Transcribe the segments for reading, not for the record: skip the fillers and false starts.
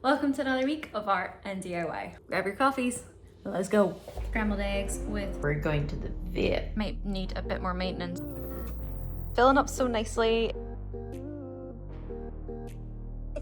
Welcome to another week of art and DIY. Grab your coffees. Let's go. Scrambled eggs with... We're going to the vet. Might need a bit more maintenance. Filling up so nicely.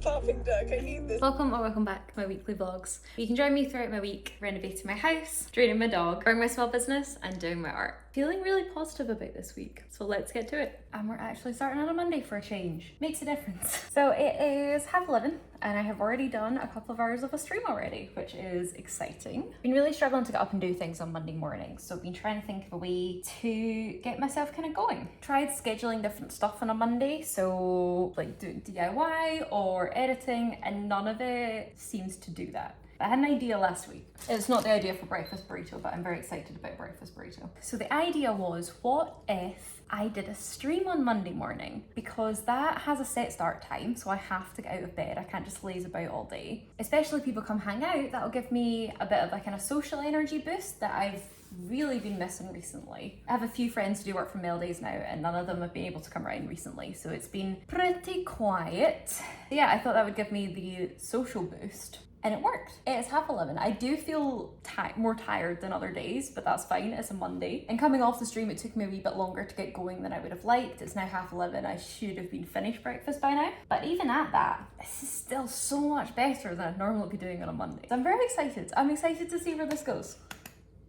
Laughing duck, I need this. Welcome or welcome back to my weekly vlogs. You can join me throughout my week renovating my house, training my dog, growing my small business and doing my art. Feeling really positive about this week, so let's get to it. And we're actually starting on a Monday for a change. Makes a difference. So it is 11:30 and I have already done a couple of hours of a stream already, which is exciting. Been really struggling to get up and do things on Monday mornings, so I've been trying to think of a way to get myself kind of going. Tried scheduling different stuff on a Monday, so like doing DIY or editing, and none of it seems to do that. I had an idea last week. It's not the idea for breakfast burrito, but I'm very excited about breakfast burrito. So the idea was, what if I did a stream on Monday morning? Because that has a set start time, so I have to get out of bed. I can't just laze about all day. Especially if people come hang out, that'll give me a bit of a kind of social energy boost that I've really been missing recently. I have a few friends who do work from mail days now, and none of them have been able to come around recently, so it's been pretty quiet. Yeah, I thought that would give me the social boost. And it worked. It's 11:30. I do feel more tired than other days, but that's fine. It's a Monday. And coming off the stream, it took me a wee bit longer to get going than I would have liked. It's now 11:30. I should have been finished breakfast by now. But even at that, this is still so much better than I'd normally be doing on a Monday. So I'm very excited. I'm excited to see where this goes.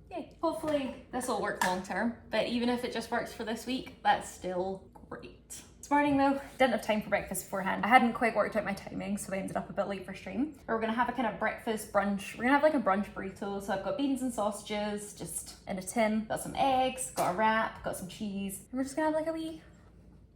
Yay. Hopefully this will work long term, but even if it just works for this week, that's still great. This morning though, didn't have time for breakfast beforehand. I hadn't quite worked out my timing, so I ended up a bit late for stream. We're gonna have a kind of breakfast brunch. We're gonna have like a brunch burrito. So I've got beans and sausages, just in a tin. Got some eggs, got a wrap, got some cheese. And we're just gonna have like a wee...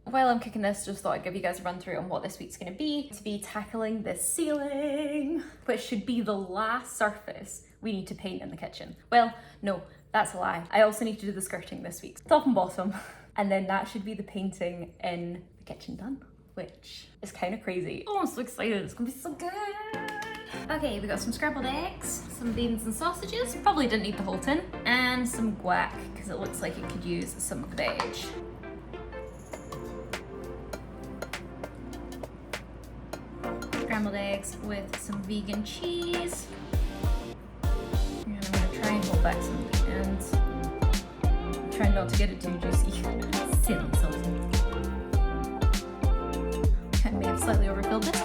While I'm cooking this, just thought I'd give you guys a run through on what this week's gonna be. To be tackling this ceiling, which should be the last surface we need to paint in the kitchen. Well, no, that's a lie. I also need to do the skirting this week. Top and bottom. And then that should be the painting in the kitchen done, which is kind of crazy. Oh, I'm so excited. It's gonna be so good. Okay, we got some scrambled eggs, some beans and sausages. Probably didn't need the whole tin. And some guac, because it looks like it could use some veg. Scrambled eggs with some vegan cheese. And I'm gonna try and hold back some of the ends. Try not to get it too juicy. Silly sauce. I may have slightly overfilled it.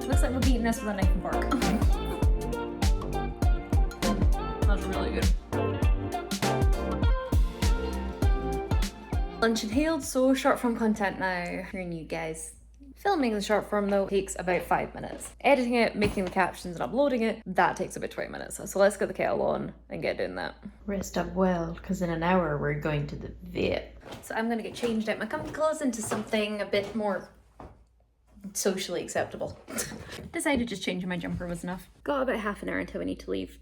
Looks like we're beating this with a knife and fork. That's really good. Lunch inhaled, so short form content now. You're new guys. Filming the short form though takes about 5 minutes. Editing it, making the captions and uploading it, that takes about 20 minutes. So let's get the kettle on and get doing that. Rest up well, because in an hour we're going to the vet. So I'm gonna get changed out my comfy clothes into something a bit more socially acceptable. Decided just changing my jumper was enough. Got about half an hour until we need to leave.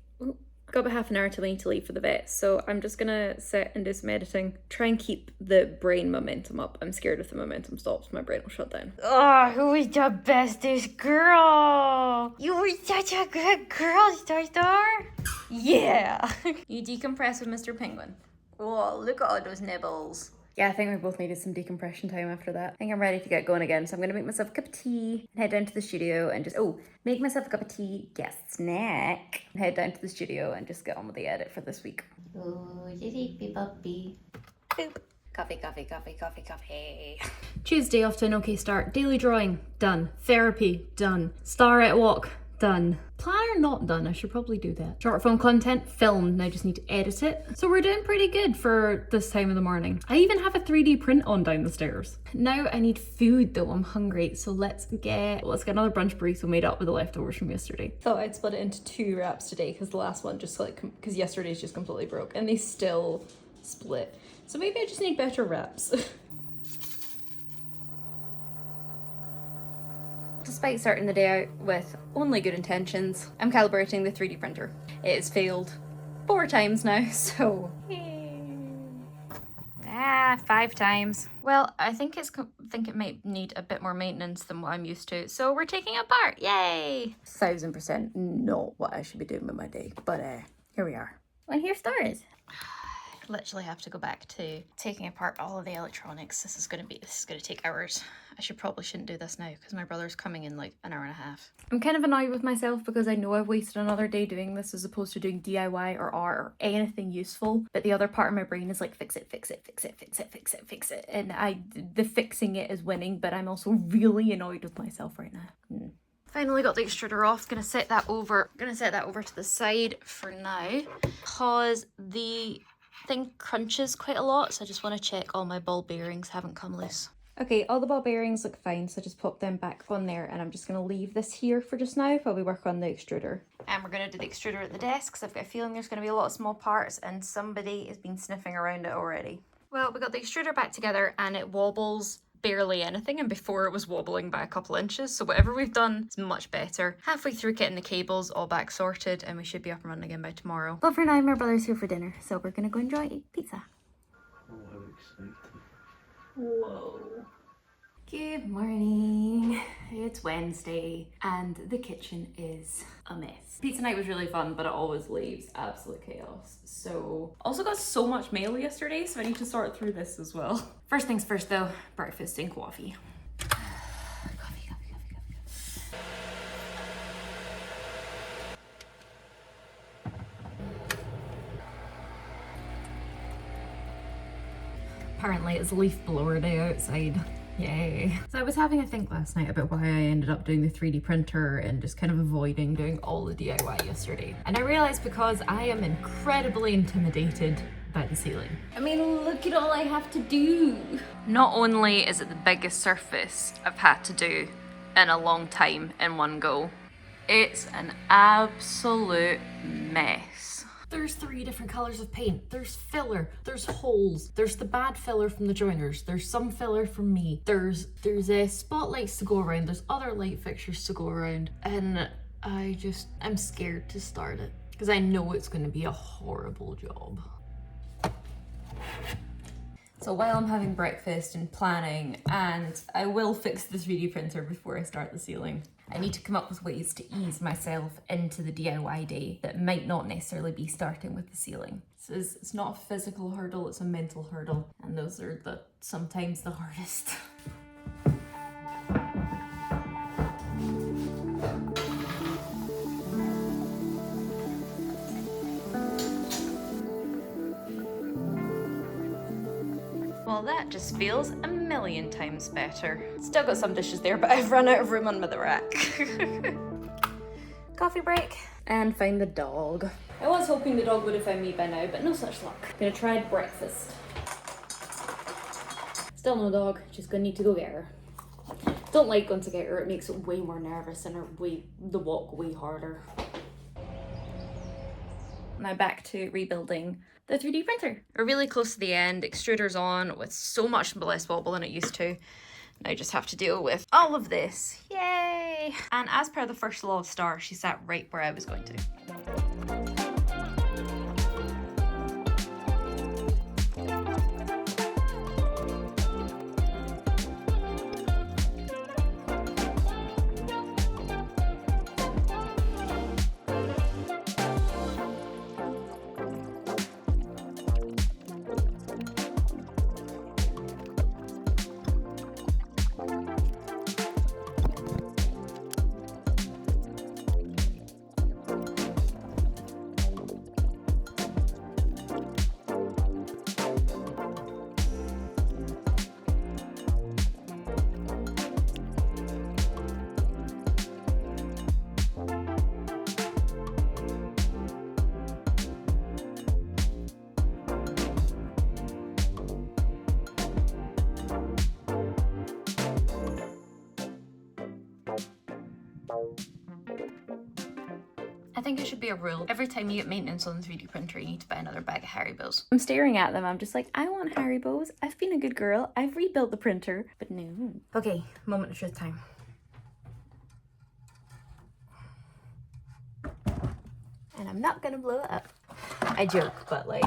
Got about half an hour till we need to leave for the vet, so I'm just gonna sit and do some editing. Try and keep the brain momentum up. I'm scared if the momentum stops, my brain will shut down. Oh, who is the bestest girl? You were such a good girl, Star. Yeah. You decompress with Mr. Penguin. Oh, look at all those nibbles. Yeah, I think we both needed some decompression time after that. I think I'm ready to get going again, so I'm gonna make myself a cup of tea and head down to the studio and just, make myself a cup of tea, get a snack, and head down to the studio and just get on with the edit for this week. Oh, zippy puppy. Boop. Coffee, coffee, coffee, coffee, coffee. Tuesday off to an okay start. Daily drawing, done. Therapy, done. Star at walk, done. Planner not done, I should probably do that. Short form content filmed, now I just need to edit it. So we're doing pretty good for this time of the morning. I even have a 3D print on down the stairs. Now I need food though, I'm hungry. So let's get another brunch burrito made up with the leftovers from yesterday. Thought I'd split it into 2 wraps today because the last one just because yesterday's just completely broke and they still split. So maybe I just need better wraps. Despite starting the day out with only good intentions, I'm calibrating the 3D printer. It has failed 4 times now, so... 5 times. Well, I think it might need a bit more maintenance than what I'm used to, so we're taking it apart, yay! 1000% not what I should be doing with my day, but here we are. And here's Star is. literally have to go back to taking apart all of the electronics. This is gonna take hours. I shouldn't do this now because my brother's coming in like an hour and a half. I'm kind of annoyed with myself because I know I've wasted another day doing this as opposed to doing DIY or art or anything useful. But the other part of my brain is like, fix it, fix it, fix it, fix it, fix it, fix it. And the fixing it is winning, but I'm also really annoyed with myself right now. Finally got the extruder off. Gonna set that over to the side for now because the thing crunches quite a lot, so I just want to check all my ball bearings haven't come loose. Okay, all the ball bearings look fine, so just pop them back on there, and I'm just going to leave this here for just now while we work on the extruder. And we're going to do the extruder at the desk because I've got a feeling there's going to be a lot of small parts and somebody has been sniffing around it already. Well, we got the extruder back together and it wobbles barely anything, and before it was wobbling by a couple inches, so whatever we've done is much better. Halfway through getting the cables all back sorted and we should be up and running again by tomorrow. But for now, my brother's here for dinner, so we're gonna go enjoy pizza. Oh, how exciting. Whoa. Good morning. It's Wednesday and the kitchen is a mess. Pizza night was really fun, but it always leaves absolute chaos. So, also got so much mail yesterday, so I need to sort through this as well. First things first though, breakfast and coffee. Coffee. Apparently it's leaf blower day outside. Yay. So I was having a think last night about why I ended up doing the 3D printer and just kind of avoiding doing all the DIY yesterday. And I realized because I am incredibly intimidated by the ceiling. I mean, look at all I have to do. Not only is it the biggest surface I've had to do in a long time in one go, it's an absolute mess. There's 3 different colours of paint. There's filler, there's holes, there's the bad filler from the joiners, there's some filler from me, there's spotlights to go around, there's other light fixtures to go around, and I'm scared to start it because I know it's going to be a horrible job. So while I'm having breakfast and planning, and I will fix the 3D printer before I start the ceiling, I need to come up with ways to ease myself into the DIY day that might not necessarily be starting with the ceiling. So it's not a physical hurdle, it's a mental hurdle, and those are sometimes the hardest. Well, that just feels a million times better. Still got some dishes there, but I've run out of room under the rack. Coffee break and find the dog. I was hoping the dog would have found me by now, but no such luck. Gonna try breakfast. Still no dog, just gonna need to go get her. Don't like going to get her, it makes it way more nervous and the walk way harder. Now back to rebuilding the 3D printer. We're really close to the end, extruder's on with so much less wobble than it used to. Now I just have to deal with all of this. Yay! And as per the first law of Star, she sat right where I was going to. I think it should be a rule. Every time you get maintenance on the 3D printer, you need to buy another bag of Haribos. I'm staring at them. I'm just like, I want Haribos. I've been a good girl. I've rebuilt the printer, but no. Okay, moment of truth time. And I'm not gonna blow it up. I joke, but like,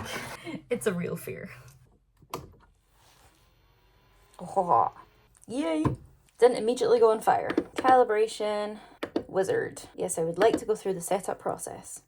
it's a real fear. Oh, yay. Didn't immediately go on fire. Calibration. Wizard. Yes, I would like to go through the setup process.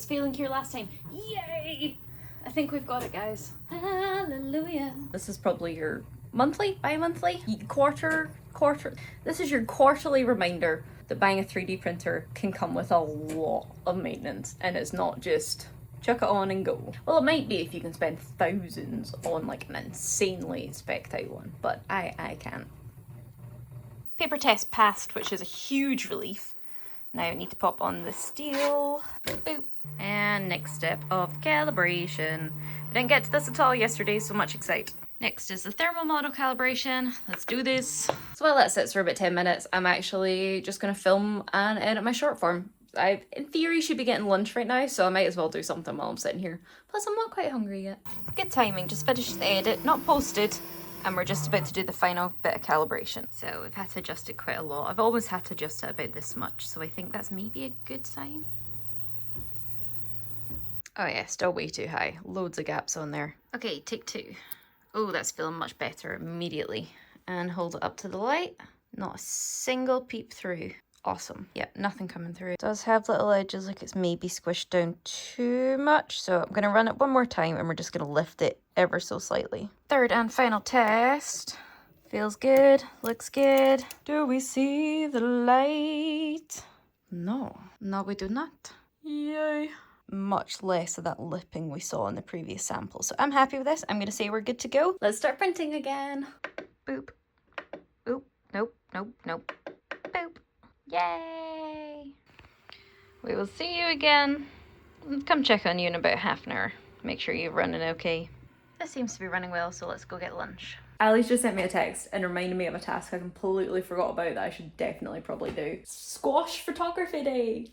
failing here last time. Yay! I think we've got it, guys. Hallelujah. This is probably your monthly, bi-monthly, quarter. This is your quarterly reminder that buying a 3D printer can come with a lot of maintenance, and it's not just chuck it on and go. Well, it might be if you can spend thousands on like an insanely spec'd out one, but I can't. Paper test passed, which is a huge relief. Now I need to pop on the steel. Boop, boop. And next step of calibration. I didn't get to this at all yesterday, so much excite. Next is the thermal model calibration. Let's do this. So while that sits for about 10 minutes, I'm actually just gonna film and edit my short form. I, in theory, should be getting lunch right now, so I might as well do something while I'm sitting here. Plus, I'm not quite hungry yet. Good timing, just finished the edit, not posted, and we're just about to do the final bit of calibration. So we've had to adjust it quite a lot. I've always had to adjust it about this much, so I think that's maybe a good sign. Oh yeah, still way too high. Loads of gaps on there. Okay, take 2. Oh, that's feeling much better immediately. And hold it up to the light. Not a single peep through. Awesome. Yep, nothing coming through. It does have little edges like it's maybe squished down too much, so I'm going to run it one more time and we're just going to lift it ever so slightly. Third and final test. Feels good, looks good. Do we see the light? No, we do not. Yay. Much less of that lipping we saw in the previous sample. So I'm happy with this. I'm going to say we're good to go. Let's start printing again. Boop. Oop. Nope. Boop. Yay! We will see you again. Come check on you in about half an hour. Make sure you're running okay. This seems to be running well, so let's go get lunch. Ali's just sent me a text and reminded me of a task I completely forgot about that I should definitely probably do. Squash photography day!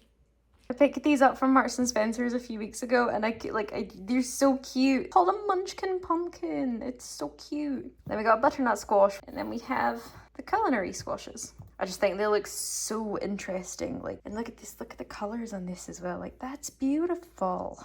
I picked these up from Marks and Spencer's a few weeks ago, and they're so cute. Called a Munchkin pumpkin. It's so cute. Then we got a butternut squash, and then we have the culinary squashes. I just think they look so interesting. Like, and look at this. Look at the colors on this as well. Like, that's beautiful.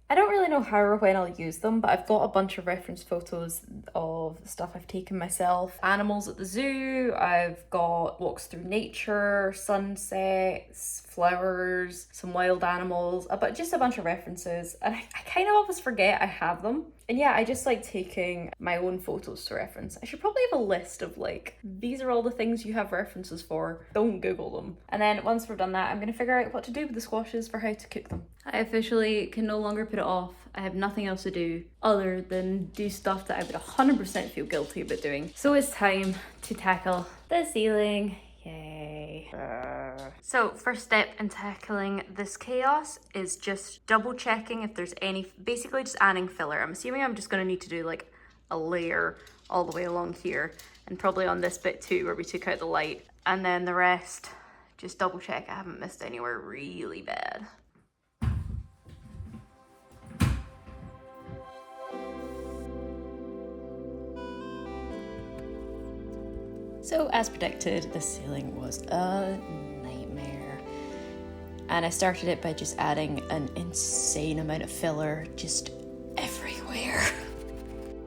I don't really know how or when I'll use them, but I've got a bunch of reference photos of stuff I've taken myself. Animals at the zoo, I've got walks through nature, sunsets, flowers, some wild animals, but just a bunch of references. And I kind of always forget I have them. And yeah, I just like taking my own photos to reference. I should probably have a list of like, these are all the things you have references for. Don't Google them. And then once we're done that, I'm going to figure out what to do with the squashes for how to cook them. I officially can no longer put it off. I have nothing else to do other than do stuff that I would 100% feel guilty about doing. So it's time to tackle the ceiling. Yay. So first step in tackling this chaos is just double checking if there's any, basically just adding filler. I'm assuming I'm just going to need to do like a layer all the way along here and probably on this bit too where we took out the light, and then the rest just double check I haven't missed anywhere really bad. So as predicted, the ceiling was a nightmare. And I started it by just adding an insane amount of filler just everywhere.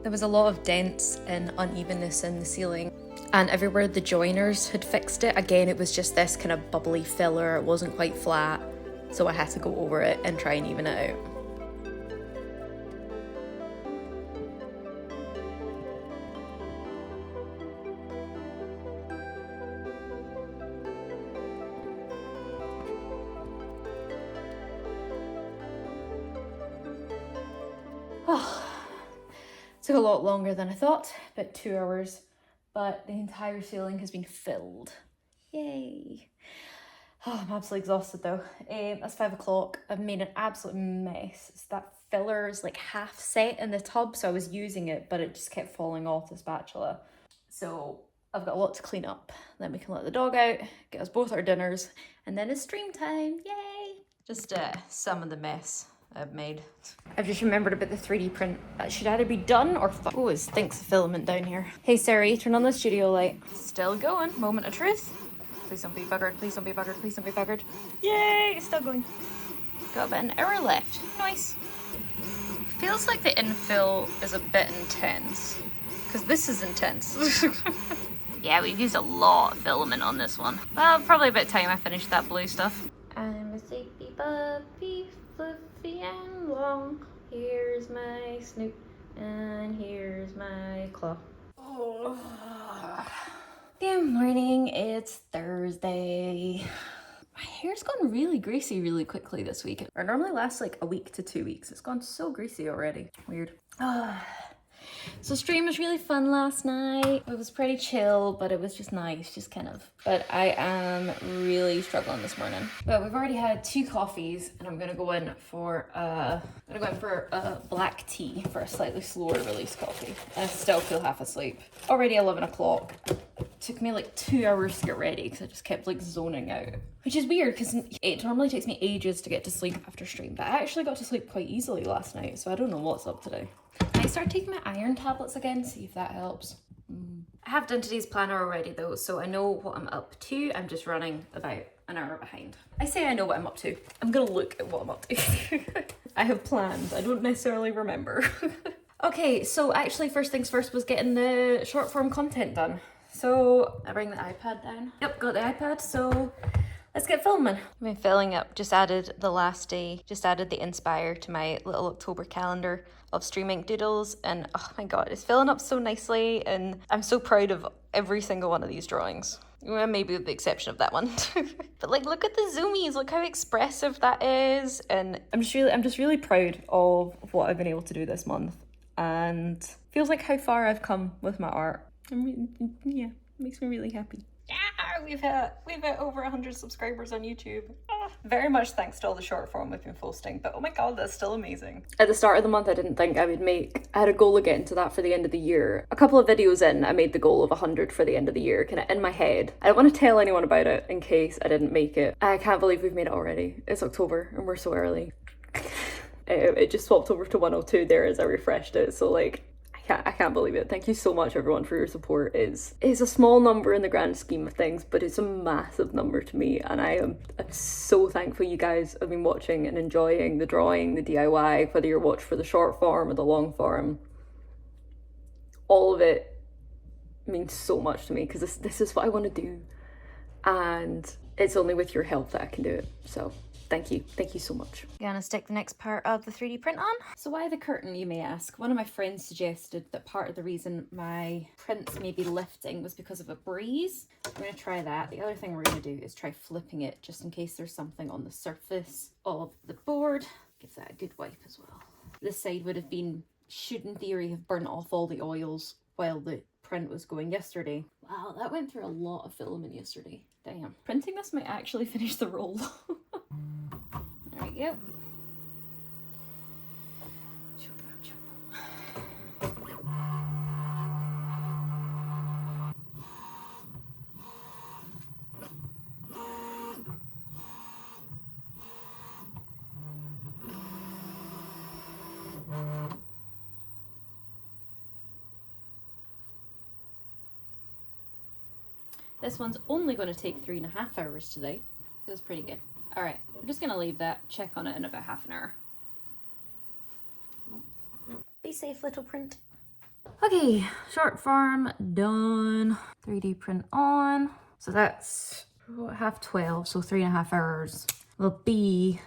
There was a lot of dents and unevenness in the ceiling. And everywhere the joiners had fixed it, again, it was just this kind of bubbly filler. It wasn't quite flat. So I had to go over it and try and even it out. Took a lot longer than I thought, about 2 hours, but the entire ceiling has been filled. Yay. Oh, I'm absolutely exhausted though. It's 5 o'clock. I've made an absolute mess. That filler is like half set in the tub, so I was using it, but it just kept falling off the spatula. So I've got a lot to clean up. Then we can let the dog out, get us both our dinners, and then it's stream time. Yay! Just some of the mess I've made. I've just remembered about the 3D print. That should either be done or oh, it stinks of filament down here. Hey Siri, turn on the studio light. Still going. Moment of truth. Please don't be buggered. Please don't be buggered. Please don't be buggered. Yay! It's still going. Got about an hour left. Nice. Feels like the infill is a bit intense. Because this is intense. Yeah, we've used a lot of filament on this one. Well, probably about time I finished that blue stuff. I'm a sleepy puppy, fluffy and long. Here's my snoot, and here's my claw. Oh. Good morning, it's Thursday. My hair's gone really greasy really quickly this week. It normally lasts like a week to 2 weeks. It's gone so greasy already. Weird. So stream was really fun last night. It was pretty chill, but it was just nice, just kind of. But I am really struggling this morning. But we've already had 2 coffees, and I'm gonna go in for a black tea for a slightly slower release coffee. I still feel half asleep. Already 11 o'clock. Took me like 2 hours to get ready because I just kept like zoning out. Which is weird because it normally takes me ages to get to sleep after stream, but I actually got to sleep quite easily last night, so I don't know what's up today. I started taking my iron tablets again, see if that helps. I have done today's planner already though, so I know what I'm up to. I'm just running about an hour behind. I say I know what I'm up to. I'm gonna look at what I'm up to. I have plans, I don't necessarily remember. Okay, so actually first things first was getting the short form content done. So I bring the iPad down. Yep, got the iPad, so let's get filming. I've been filling up, just added the last day, just added the Inspire to my little October calendar of StreamInk doodles, and oh my god, it's filling up so nicely, and I'm so proud of every single one of these drawings. Well, maybe with the exception of that one. But like, look at the zoomies, look how expressive that is, and I'm just really proud of what I've been able to do this month, and feels like how far I've come with my art. Yeah, makes me really happy. Yeah, we've hit over 100 subscribers on YouTube. Very much thanks to all the short form we've been posting, but oh my god, that's still amazing. At the start of the month, I didn't think I would I had a goal of getting to that for the end of the year. A couple of videos in, I made the goal of 100 for the end of the year, kind of in my head. I don't want to tell anyone about it in case I didn't make it. I can't believe we've made it already. It's October and we're so early. It just swapped over to 102 there as I refreshed it, so like, I can't believe it. Thank you so much everyone for your support. It's a small number in the grand scheme of things, but it's a massive number to me, and I'm so thankful you guys have been watching and enjoying the drawing, the DIY, whether you're watching for the short form or the long form. All of it means so much to me because this is what I want to do, and it's only with your help that I can do it. So thank you so much. Gonna stick the next part of the 3D print on. So why the curtain, you may ask? One of my friends suggested that part of the reason my prints may be lifting was because of a breeze. I'm gonna try that. The other thing we're gonna do is try flipping it just in case there's something on the surface of the board. Give that a good wipe as well. This side should in theory have burnt off all the oils while the print was going yesterday. Wow, that went through a lot of filament yesterday. Damn. Printing this might actually finish the roll. There we go. This one's only going to take 3.5 hours today. Feels pretty good. All right, I'm just gonna leave that, check on it in about half an hour. Be safe, little print. Okay, short form done. 3D print on. So that's 12:30, so 3.5 hours will be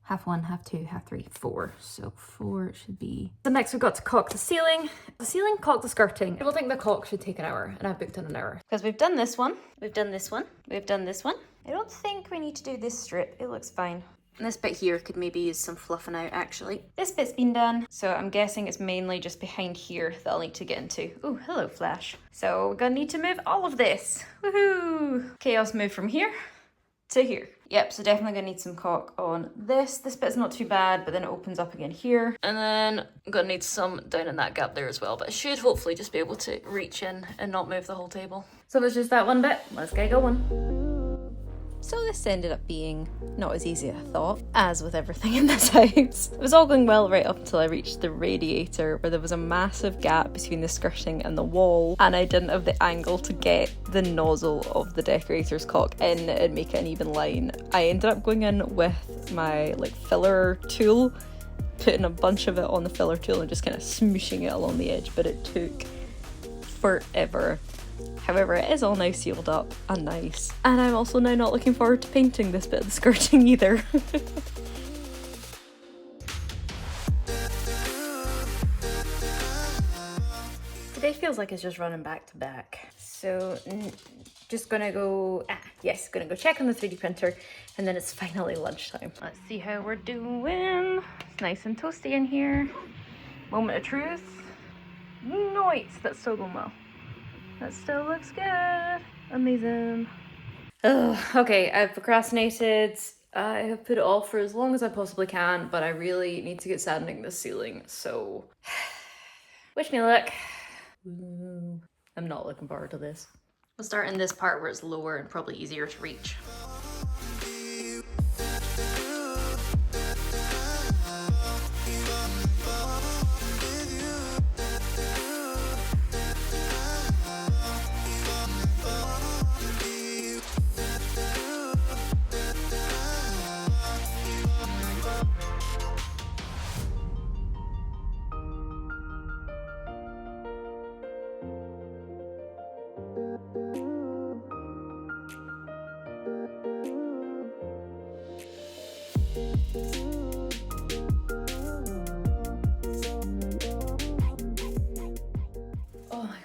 half one, half two, half three, 4. So 4 should be. So next we've got to caulk the ceiling. The ceiling, caulk the skirting. People think the caulk should take an hour, and I've booked in an hour. Because we've done this one, we've done this one, we've done this one. I don't think we need to do this strip, it looks fine. And this bit here could maybe use some fluffing out actually. This bit's been done, so I'm guessing it's mainly just behind here that I'll need to get into. Oh, hello Flash. So we're gonna need to move all of this. Woohoo! Chaos move from here to here. Yep, so definitely gonna need some caulk on this. This bit's not too bad, but then it opens up again here. And then I'm gonna need some down in that gap there as well, but I should hopefully just be able to reach in and not move the whole table. So there's just that one bit. Let's get going. So this ended up being not as easy as I thought, as with everything in this house. It was all going well right up until I reached the radiator, where there was a massive gap between the skirting and the wall, and I didn't have the angle to get the nozzle of the decorator's caulk in and make it an even line. I ended up going in with my filler tool, putting a bunch of it on the filler tool and just kind of smooshing it along the edge, but it took forever. However, it is all now sealed up and nice. And I'm also now not looking forward to painting this bit of the skirting either. Today feels like it's just running back to back. So just gonna go, gonna go check on the 3D printer and then it's finally lunchtime. Let's see how we're doing. It's nice and toasty in here. Moment of truth. Nice, that's still going well. That still looks good. Amazing. Okay, I've procrastinated. I have put it off for as long as I possibly can, but I really need to get sanding this ceiling, so wish me luck. Ooh, I'm not looking forward to this. We'll start in this part where it's lower and probably easier to reach.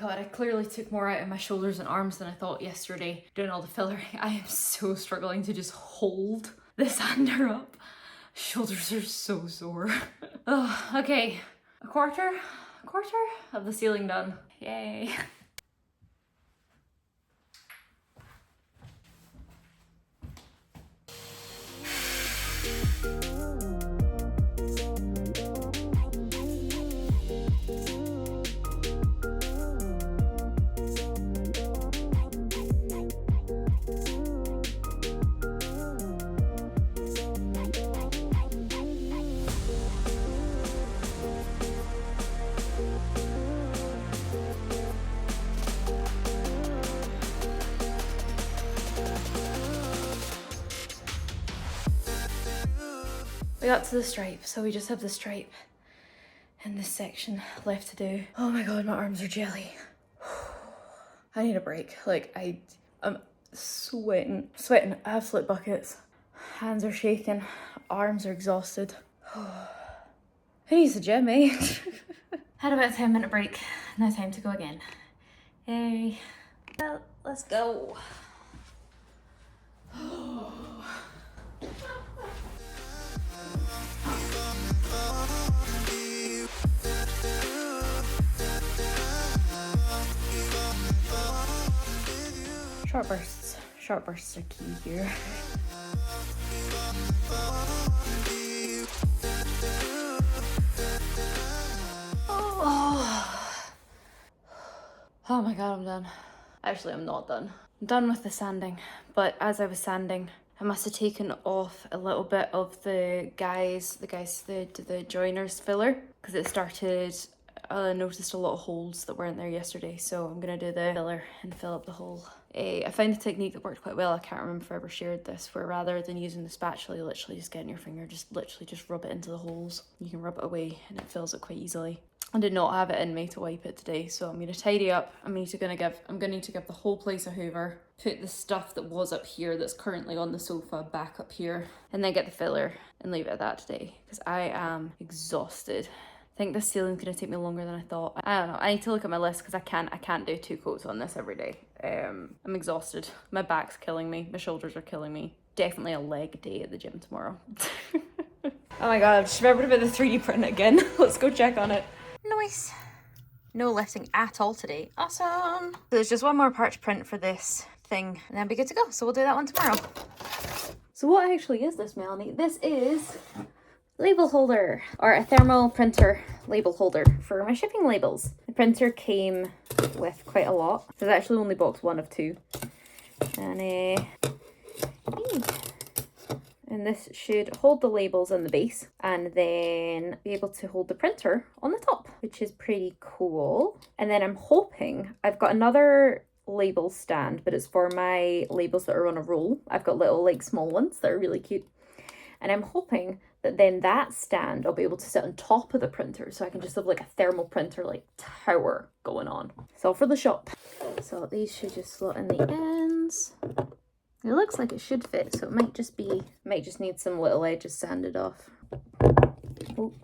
God, I clearly took more out of my shoulders and arms than I thought yesterday doing all the filler. I am so struggling to just hold the sander up. Shoulders are so sore. Oh, okay, a quarter of the ceiling done. Yay. We got to the stripe, so we just have the stripe in this section left to do. Oh my God, my arms are jelly. I need a break. Like, I'm sweating absolute buckets. Hands are shaking, arms are exhausted. Who needs the gym, eh? Had about a 10-minute break, now time to go again. Yay. Well, let's go. Short bursts are key here. Oh my God, I'm done. Actually, I'm not done. I'm done with the sanding, but as I was sanding, I must have taken off a little bit of the joiners filler because it started. I noticed a lot of holes that weren't there yesterday, so I'm gonna do the filler and fill up the hole. I found a technique that worked quite well. I can't remember if I ever shared this, where rather than using the spatula, you literally just get in your finger, just rub it into the holes. You can rub it away and it fills it quite easily. I did not have it in me to wipe it today, so I'm gonna tidy up. I'm gonna need to give the whole place a hoover, put the stuff that was up here that's currently on the sofa back up here, and then get the filler and leave it at that today, because I am exhausted. I think this ceiling's gonna take me longer than I thought. I don't know, I need to look at my list because I can't do 2 coats on this every day. I'm exhausted. My back's killing me, my shoulders are killing me. Definitely a leg day at the gym tomorrow. Oh my God, I've just remembered about the 3D print again. Let's go check on it. Nice. No lifting at all today. Awesome. So there's just one more part to print for this thing and then be good to go. So we'll do that one tomorrow. So what actually is this, Melanie? This is label holder, or a thermal printer label holder for my shipping labels. The printer came with quite a lot. There's actually only box 1 of 2. And this should hold the labels in the base and then be able to hold the printer on the top, which is pretty cool. And then I'm hoping, I've got another label stand, but it's for my labels that are on a roll. I've got little like small ones that are really cute. And I'm hoping But then that stand, I'll be able to sit on top of the printer, so I can just have like a thermal printer like tower going on. It's all for the shop. So these should just slot in the ends. It looks like it should fit, so it might just need some little edges sanded off. Oh,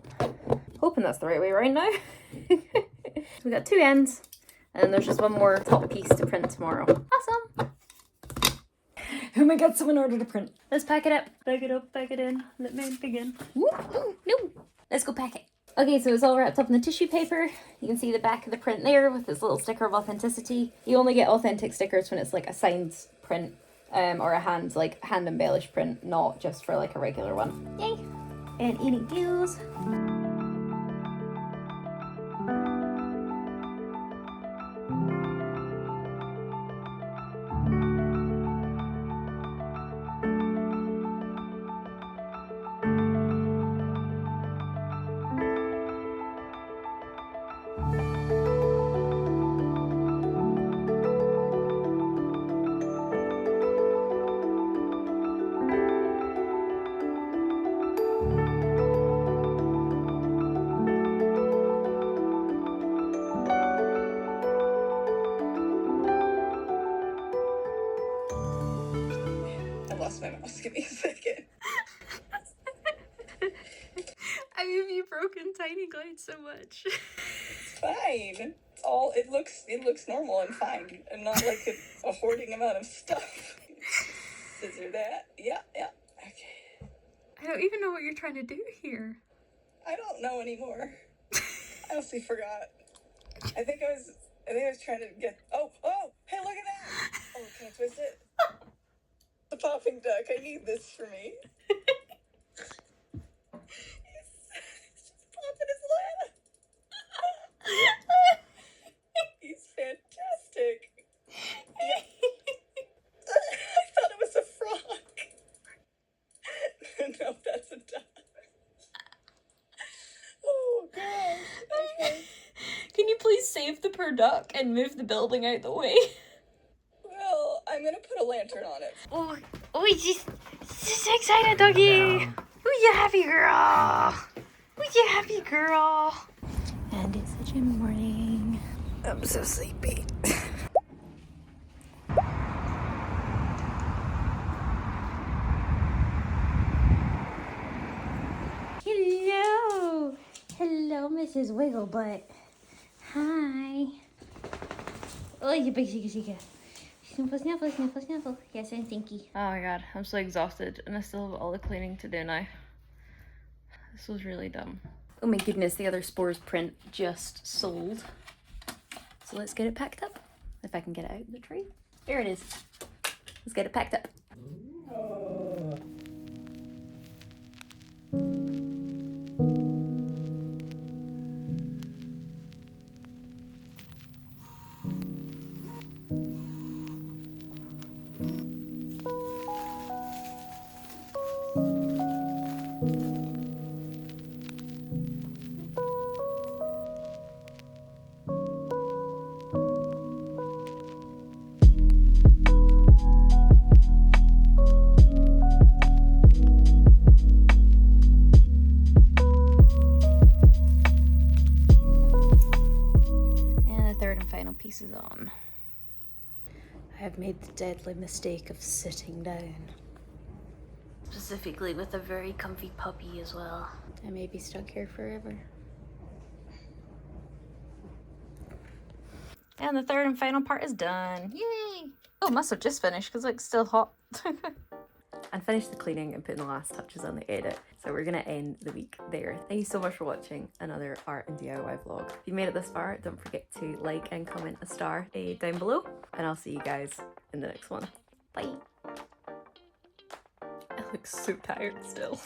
hoping that's the right way right now. So we got 2 ends, and then there's just one more top piece to print tomorrow. Awesome! Oh my god, someone ordered a print. Let's pack it up. Pack it up, pack it in. Let me begin. Woo, no. Let's go pack it. Okay, so it's all wrapped up in the tissue paper. You can see the back of the print there with this little sticker of authenticity. You only get authentic stickers when it's like a signed print or a hand embellished print, not just for like a regular one. Yay! And in it goes. My mouse. Give me a second. I mean, you've broken Tiny Glide so much. It's fine. It's all. It looks normal and fine, and not like a hoarding amount of stuff. Scissor that. Yeah. Okay. I don't even know what you're trying to do here. I don't know anymore. I honestly forgot. I think I was trying to get. Oh! Hey, look at that! Oh, can I twist it? The popping duck. I need this for me. He's popping his lid. He's fantastic. Yeah. I thought it was a frog. No, that's a duck. Oh, gosh. Okay. Can you please save the poor duck and move the building out the way? Well, I'm gonna put a lantern on it. Oh, she's excited, doggy. Who's your happy girl? Who's your happy girl? And it's the gym morning. I'm so sleepy. Hello, Mrs. Wigglebutt. Hi. Oh, you big chica. Sniffle, sniffle, sniffle, sniffle. Yes, I'm stinky. Oh my god, I'm so exhausted and I still have all the cleaning to do now. This was really dumb. Oh my goodness, the other Spores print just sold. So let's get it packed up. If I can get it out of the tree. There it is. Let's get it packed up. Pieces on. I have made the deadly mistake of sitting down. Specifically with a very comfy puppy as well. I may be stuck here forever. And the third and final part is done. Yay! Oh, must have just finished because it's still hot. And finished the cleaning and putting the last touches on the edit. So we're gonna end the week there. Thank you so much for watching another art and DIY vlog. If you made it this far, don't forget to like and comment a star down below. And I'll see you guys in the next one. Bye. I look so tired still.